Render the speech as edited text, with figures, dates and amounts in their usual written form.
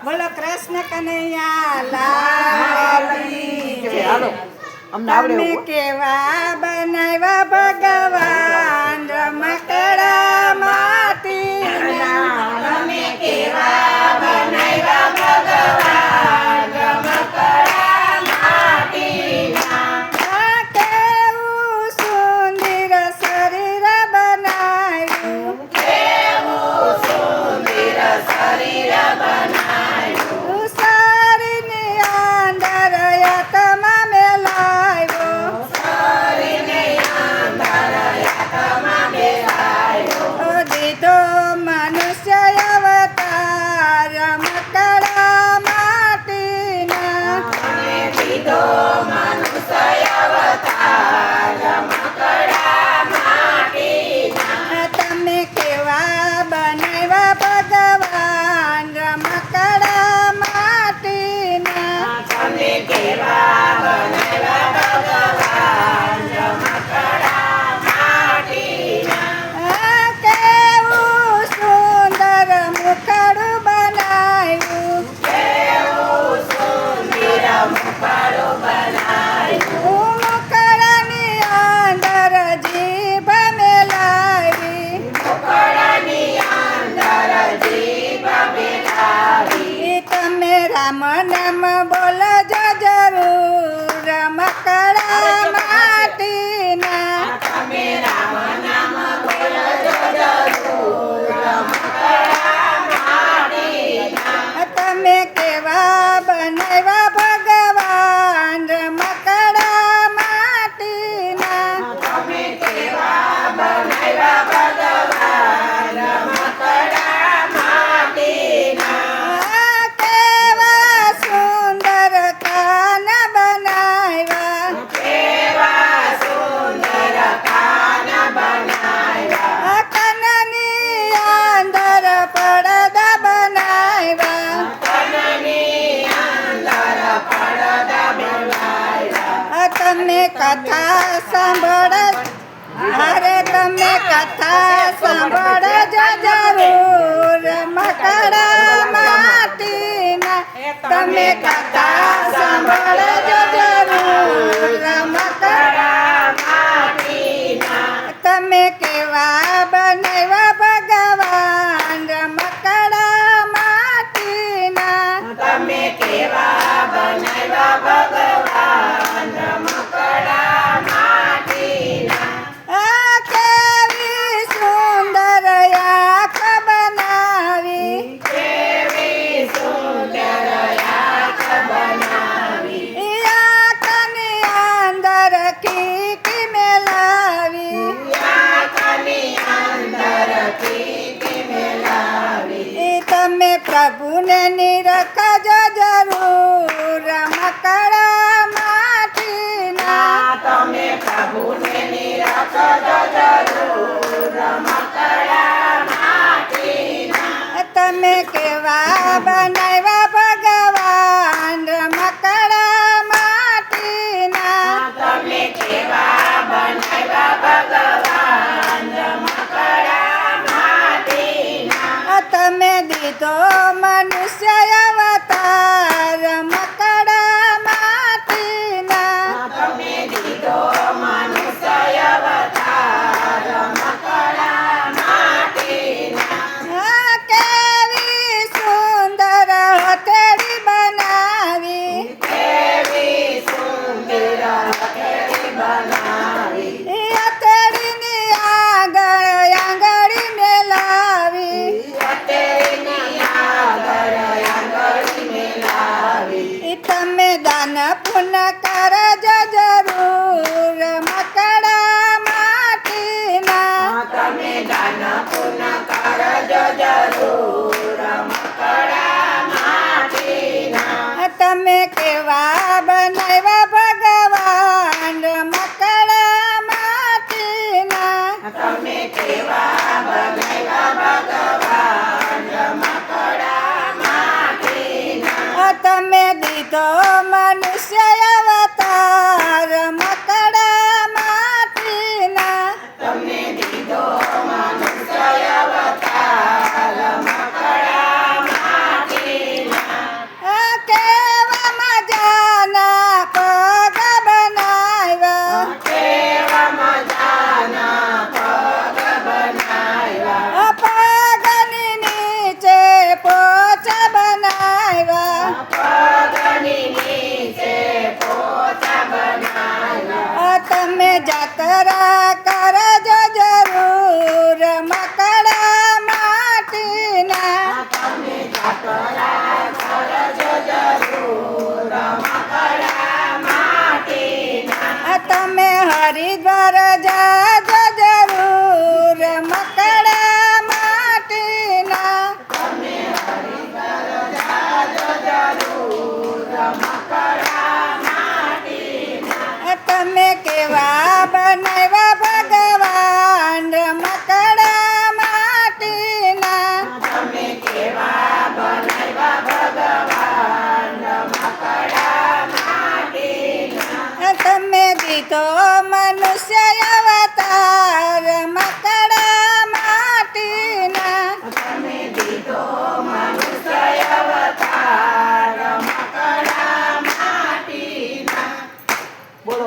બોલો કૃષ્ણ કનૈયા લાલ કી જય. તમે કેવા બનાવ્યા ભગવાન રમકડા માટીના. તમે કેવા બનાવ્યા ભગવાન રમકડા માટીના. કેવું સુંદર શરીર બનાવ્યું. કેવું સુંદર શરીર બનાવ્યું. શરીરની અંદર આત્મા મેલાવ્યો. શરીરની અંદર આત્મા મેલાવ્યો. દીધો મનુષ્ય અવતાર રમકડા માટીના. દીધો મનુષ્ય અવતાર રમકડા માટીના. તમે કેવા બનાવ્યા ભગવાન રમકડા માટીના. તમે કેવા બનાવ્યા ભગવાન રમકડા માટીના. કેવું સુંદર મુખડું બનાવ્યું. કેવું સુંદર મુખડું બનાવ્યું. મુખડાની અંદર જીભ મેલાવી. મુખડાની અંદર જીભ મેલાવી. તમે રામ નામ બોલજો જરૂર રમકડા માટીના. તમે રામ નામ બોલજો જરૂર રમકડા માટીના. તમે કેવા બનાવ્યા ભગવાન રમકડા માટીના. તમે કેવા બનાવ્યા ભગવાન રમકડા માટીના. કેવા સુંદર કાન બનાવ્યા. કેવા સુંદર કાન બનાવ્યા. કાનની અંદર પડદા બનાવ્યા. કાનની અંદર પડદા બનાવ્યા. તમે કથા સાંભળ. અરે તમે કથા સાંભળજો જરૂર રમકડા માટીના. તમે કથા સાંભળજો જરૂર રમકડા માટીના. તમે કેવા બનાવ્યા ભગવાન રમકડા માટીના. તમે કેવા બનાવ્યા ભગવાન રમકડા માટીના. કેવી સુંદર આંખ બનાવી. કેવી સુંદર આંખ બનાવી. આંખની અંદર કીકી મેલાવી. આંખની અંદર કીકી મેલાવી. તમે પ્રભુને નિરખજો જરૂર રમકડા માટીના. તમે પ્રભુને નિરખજો જરૂર રમકડા માટીના. તમે કેવા બનાવ્યા ભગવાન રમકડા માટીના. તમે કેવા બનાવ્યા ભગવાન રમકડા માટીના. તમે દીધો મનુષ્ય અવતાર રમકડા માટીના. તમે દીધો મનુષ્ય અવતાર રમકડા માટીના. કેવી સુંદર હથેળી બનાવી. કેવી સુંદર હથેળી બનાવી. હથેળીની આગળ આંગળી મેલાવી. હથેળીની આગળ આંગળી મેલાવી. તમે દાન પુણ્ય કરજો જરૂર રમકડા માટીના. તમે દાન પુણ્ય કરજો જરૂર રમકડા માટીના. તમે કેવા બનાવ્યા ભગવાન રમકડા માટીના. તમે કેવા બનાવ્યા ભગવાન રમકડા માટીના. તમે દીધો મનુષ્ય અવતાર રમકડા માટીના. તમે દીધો મનુષ્ય અવતાર રમકડા માટીના. હરિદ્વાર જાજો જરૂર મકડા માટીના તમે કેવા બનાવ્યા ભગવાન રમકડા માટીના તમે દીધો મનુષ્ય અવતાર